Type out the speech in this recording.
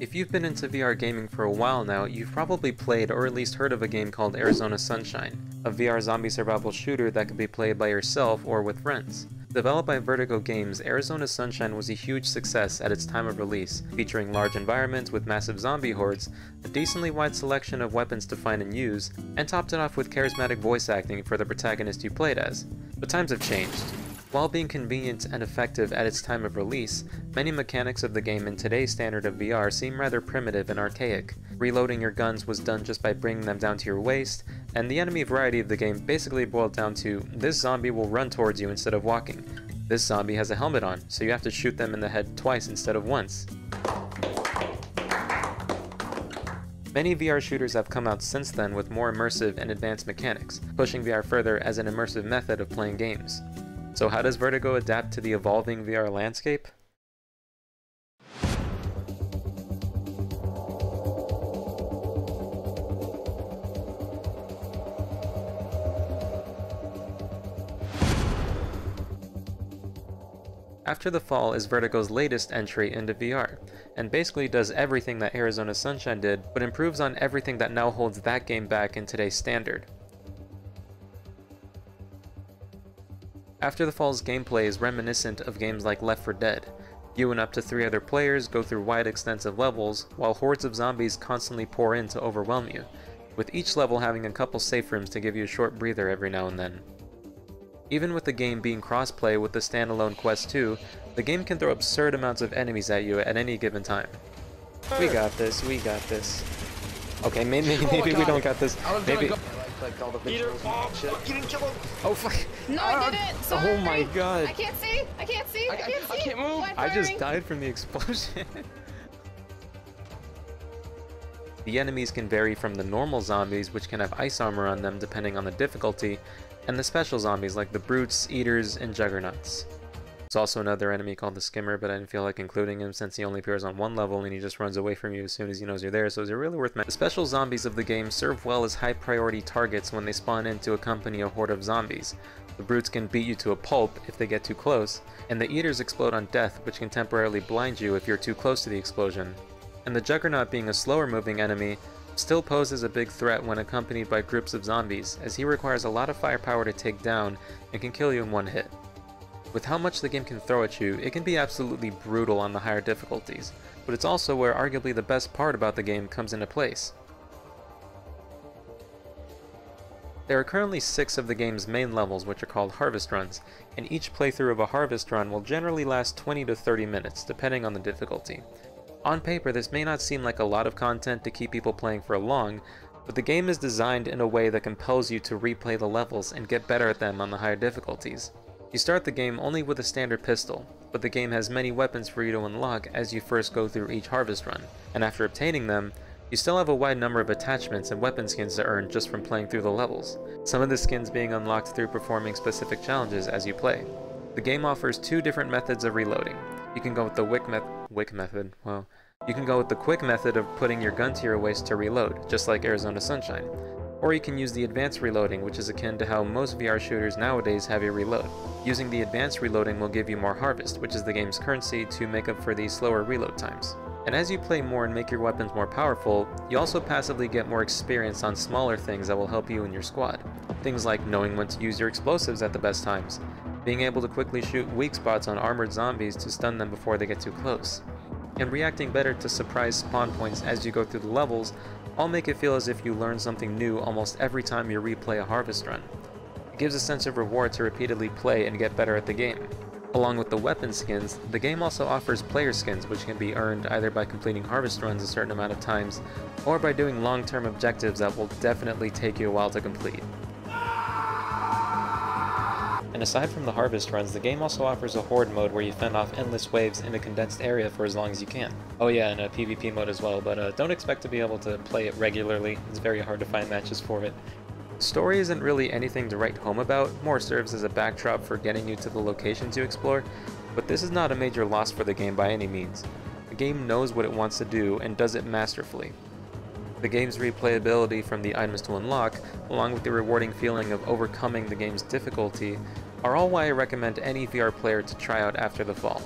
If you've been into VR gaming for a while now, you've probably played or at least heard of a game called Arizona Sunshine, a VR zombie survival shooter that can be played by yourself or with friends. Developed by Vertigo Games, Arizona Sunshine was a huge success at its time of release, featuring large environments with massive zombie hordes, a decently wide selection of weapons to find and use, and topped it off with charismatic voice acting for the protagonist you played as. But times have changed. While being convenient and effective at its time of release, many mechanics of the game in today's standard of VR seem rather primitive and archaic. Reloading your guns was done just by bringing them down to your waist, and the enemy variety of the game basically boiled down to, this zombie will run towards you instead of walking. This zombie has a helmet on, so you have to shoot them in the head twice instead of once. Many VR shooters have come out since then with more immersive and advanced mechanics, pushing VR further as an immersive method of playing games. So how does Vertigo adapt to the evolving VR landscape? After the Fall is Vertigo's latest entry into VR, and basically does everything that Arizona Sunshine did, but improves on everything that now holds that game back in today's standard. After the Fall's gameplay is reminiscent of games like Left 4 Dead. You and up to 3 other players go through wide extensive levels, while hordes of zombies constantly pour in to overwhelm you, with each level having a couple safe rooms to give you a short breather every now and then. Even with the game being crossplay with the standalone Quest 2, the game can throw absurd amounts of enemies at you at any given time. We got this, we got this. Okay, maybe we don't got this. Maybe. Like all the getting killed. Oh fuck! No, I didn't. Sorry. Oh my god! I can't see. I can't see. I can't see. I can't move. I just died from the explosion. The enemies can vary from the normal zombies, which can have ice armor on them depending on the difficulty, and the special zombies like the brutes, eaters, and juggernauts. There's also another enemy called the Skimmer, but I didn't feel like including him since he only appears on one level and he just runs away from you as soon as he knows you're there, so is it really worth mentioning? The special zombies of the game serve well as high priority targets when they spawn in to accompany a horde of zombies. The brutes can beat you to a pulp if they get too close, and the eaters explode on death, which can temporarily blind you if you're too close to the explosion. And the Juggernaut, being a slower moving enemy, still poses a big threat when accompanied by groups of zombies, as he requires a lot of firepower to take down and can kill you in one hit. With how much the game can throw at you, it can be absolutely brutal on the higher difficulties, but it's also where arguably the best part about the game comes into place. There are currently 6 of the game's main levels, which are called Harvest Runs, and each playthrough of a Harvest Run will generally last 20 to 30 minutes, depending on the difficulty. On paper, this may not seem like a lot of content to keep people playing for long, but the game is designed in a way that compels you to replay the levels and get better at them on the higher difficulties. You start the game only with a standard pistol, but the game has many weapons for you to unlock as you first go through each Harvest Run, and after obtaining them, you still have a wide number of attachments and weapon skins to earn just from playing through the levels, some of the skins being unlocked through performing specific challenges as you play. The game offers 2 different methods of reloading. You can go with the you can go with the quick method of putting your gun to your waist to reload, just like Arizona Sunshine. Or you can use the advanced reloading, which is akin to how most VR shooters nowadays have you reload. Using the advanced reloading will give you more harvest, which is the game's currency to make up for these slower reload times. And as you play more and make your weapons more powerful, you also passively get more experience on smaller things that will help you and your squad. Things like knowing when to use your explosives at the best times, being able to quickly shoot weak spots on armored zombies to stun them before they get too close, and reacting better to surprise spawn points as you go through the levels, all make it feel as if you learn something new almost every time you replay a Harvest Run. It gives a sense of reward to repeatedly play and get better at the game. Along with the weapon skins, the game also offers player skins, which can be earned either by completing Harvest Runs a certain amount of times, or by doing long-term objectives that will definitely take you a while to complete. And aside from the Harvest Runs, the game also offers a Horde mode where you fend off endless waves in a condensed area for as long as you can. Oh yeah, and a PvP mode as well, but don't expect to be able to play it regularly. It's very hard to find matches for it. Story isn't really anything to write home about, more serves as a backdrop for getting you to the locations you explore, but this is not a major loss for the game by any means. The game knows what it wants to do and does it masterfully. The game's replayability from the items to unlock, along with the rewarding feeling of overcoming the game's difficulty, are all why I recommend any VR player to try out after the fall.